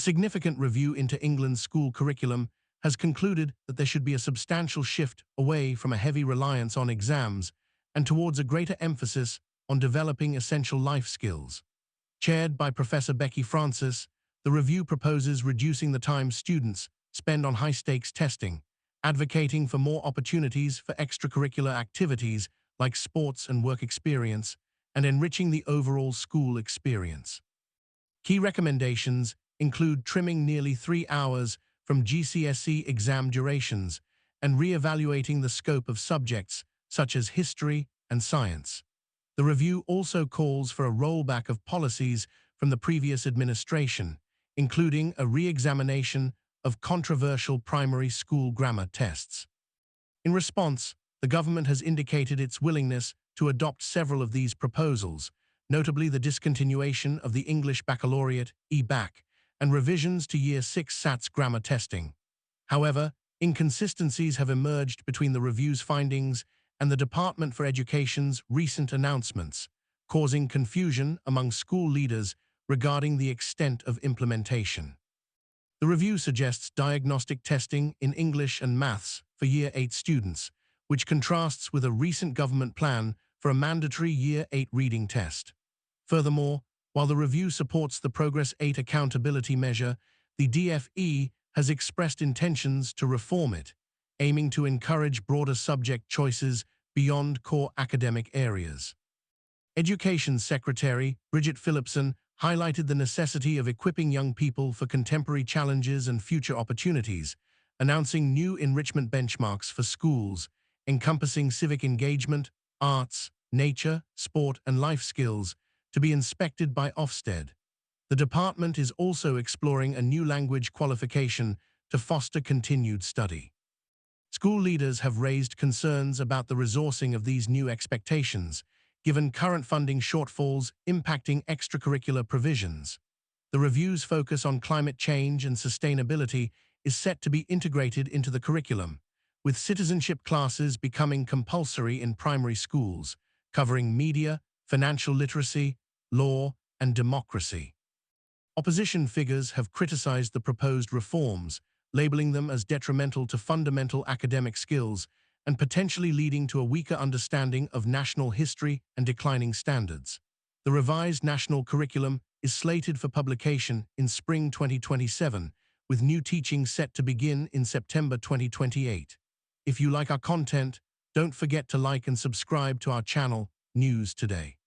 significant review into England's school curriculum has concluded that there should be a substantial shift away from a heavy reliance on exams and towards a greater emphasis on developing essential life skills. Chaired by Professor Becky Francis, the review proposes reducing the time students spend on high-stakes testing, advocating for more opportunities for extracurricular activities like sports and work experience, and enriching the overall school experience. Key recommendations include trimming nearly 3 hours from GCSE exam durations and re-evaluating the scope of subjects such as history and science. The review also calls for a rollback of policies from the previous administration, including a re-examination of controversial primary school grammar tests. In response, the government has indicated its willingness to adopt several of these proposals, notably the discontinuation of the English Baccalaureate (EBAC) and revisions to Year 6 SATs grammar testing. However, inconsistencies have emerged between the review's findings and the Department for Education's recent announcements, causing confusion among school leaders regarding the extent of implementation. The review suggests diagnostic testing in English and maths for Year 8 students, which contrasts with a recent government plan for a mandatory Year 8 reading test. Furthermore, while the review supports the Progress 8 accountability measure, the DFE has expressed intentions to reform it, aiming to encourage broader subject choices beyond core academic areas. Education Secretary Bridget Phillipson highlighted the necessity of equipping young people for contemporary challenges and future opportunities, announcing new enrichment benchmarks for schools, encompassing civic engagement, arts, nature, sport, and life skills, to be inspected by Ofsted. The department is also exploring a new language qualification to foster continued study. School leaders have raised concerns about the resourcing of these new expectations, given current funding shortfalls impacting extracurricular provisions. The review's focus on climate change and sustainability is set to be integrated into the curriculum, with citizenship classes becoming compulsory in primary schools, covering media, financial literacy, law, and democracy. Opposition figures have criticized the proposed reforms, labeling them as detrimental to fundamental academic skills and potentially leading to a weaker understanding of national history and declining standards. The revised national curriculum is slated for publication in spring 2027, with new teaching set to begin in September 2028. If you like our content, don't forget to like and subscribe to our channel, News Today.